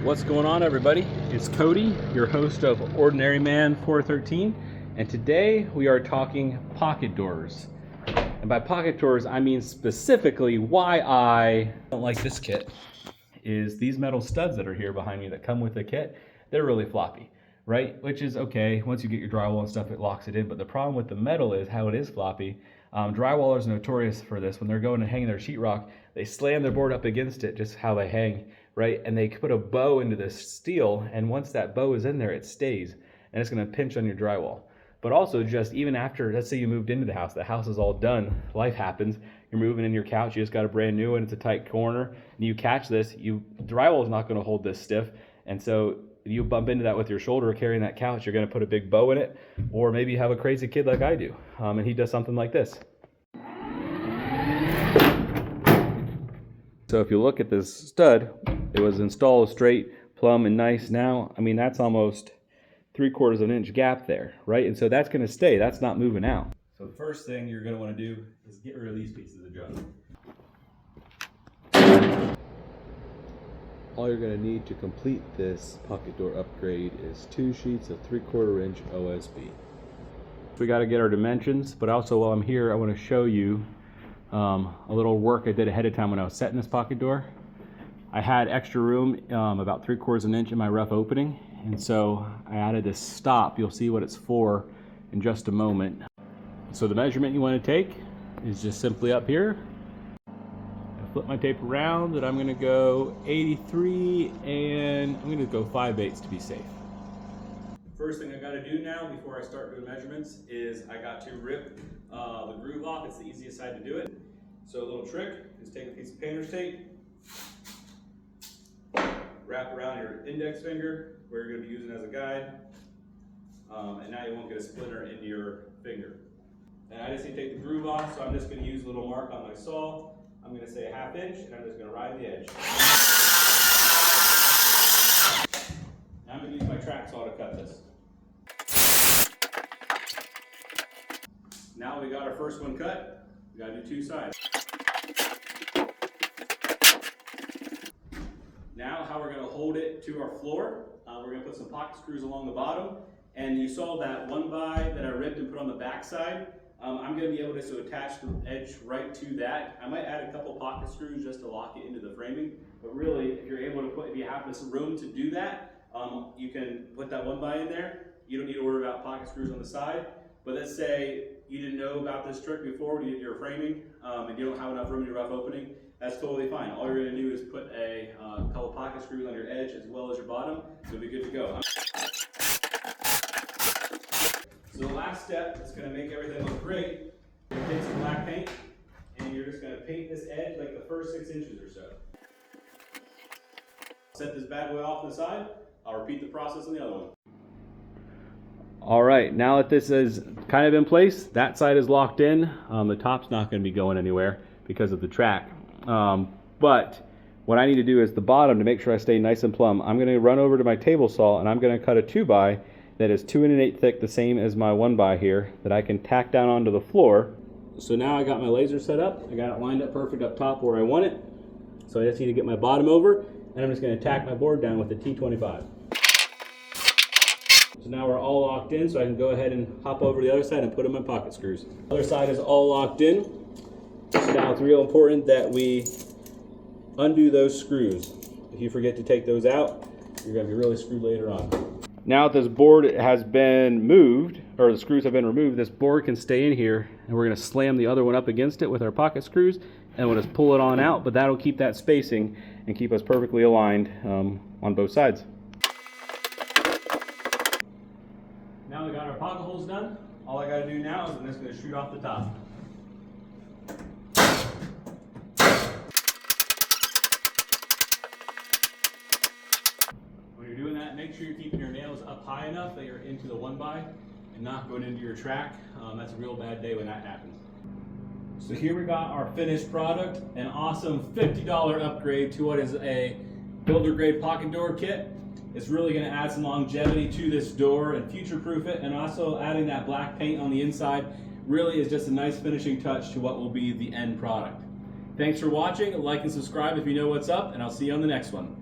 What's going on, everybody? It's Cody, your host of Ordinary Man 413, and today we are talking pocket doors. And by pocket doors, I mean specifically why I don't like this kit is these metal studs that are here behind me that come with the kit. They're really floppy, right? Which is okay. Once you get your drywall and stuff, it locks it in. But the problem with the metal is how it is floppy. Drywallers are notorious for this. When they're going to hang their sheetrock, they slam their board up against it, just how they hang, right? And they put a bow into this steel, and once that bow is in there, it stays, and it's going to pinch on your drywall. But also, just even after, let's say you moved into the house is all done, life happens, you're moving in your couch, you just got a brand new one, it's a tight corner, and you catch this, drywall is not going to hold this stiff, and so you bump into that with your shoulder carrying that couch, you're going to put a big bow in it, or maybe you have a crazy kid like I do, and he does something like this. So if you look at this stud, it was installed straight, plumb, and nice. Now, I mean, that's almost 3/4 of an inch gap there, right? And so that's going to stay. That's not moving out. So the first thing you're going to want to do is get rid of these pieces of junk. All you're going to need to complete this pocket door upgrade is 2 sheets of 3/4 inch OSB. We got to get our dimensions, but also while I'm here, I want to show you a little work I did ahead of time when I was setting this pocket door. I had extra room, about 3/4 an inch in my rough opening, and so I added this stop. You'll see what it's for in just a moment. So the measurement you want to take is just simply up here. I flip my tape around, and I'm going to go 83, and I'm going to go 5/8 to be safe. First thing I got to do now before I start doing measurements is I got to rip the groove off. It's the easiest side to do it. So a little trick is take a piece of painter's tape, wrap around your index finger where you're going to be using as a guide, and now you won't get a splinter into your finger. And I just need to take the groove off, so I'm just going to use a little mark on my saw. I'm going to say 1/2 inch, and I'm just going to ride the edge. Now I'm going to use my track saw to cut this. Now we got our first one cut, we got to do 2 sides. Now how we're going to hold it to our floor, we're going to put some pocket screws along the bottom, and you saw that 1x that I ripped and put on the back side. I'm going to be able to attach the edge right to that. I might add a couple pocket screws just to lock it into the framing, but really if you're able to if you have this room to do that, you can put that 1x in there. You don't need to worry about pocket screws on the side. But let's say you didn't know about this trick before when you did your framing, and you don't have enough room in your rough opening, that's totally fine. All you're going to do is put a couple pocket screws on your edge as well as your bottom, so you'll be good to go. So the last step that's going to make everything look great, you're going to take some black paint, and you're just going to paint this edge like the first 6 inches or so. Set this bad boy off to the side. I'll repeat the process on the other one. All right, now that this is kind of in place, that side is locked in. The top's not going to be going anywhere because of the track. But what I need to do is the bottom, to make sure I stay nice and plumb, I'm going to run over to my table saw and I'm going to cut a 2x that is 2 1/8 thick, the same as my 1x here, that I can tack down onto the floor. So now I got my laser set up. I got it lined up perfect up top where I want it. So I just need to get my bottom over, and I'm just going to tack my board down with the T25. So now we're all locked in, so I can go ahead and hop over to the other side and put in my pocket screws. The other side is all locked in. So now it's real important that we undo those screws. If you forget to take those out, you're going to be really screwed later on. Now that this board has been moved, or the screws have been removed, this board can stay in here, and we're going to slam the other one up against it with our pocket screws, and we'll just pull it on out, but that'll keep that spacing and keep us perfectly aligned on both sides. Now we got our pocket holes done. All I got to do now is I'm just going to shoot off the top. When you're doing that, make sure you're keeping your nails up high enough that you're into the 1x and not going into your track. That's a real bad day when that happens. So here we got our finished product, an awesome $50 upgrade to what is a builder grade pocket door kit. It's really going to add some longevity to this door and future-proof it, and also adding that black paint on the inside really is just a nice finishing touch to what will be the end product. Thanks for watching. Like and subscribe if you know what's up, and I'll see you on the next one.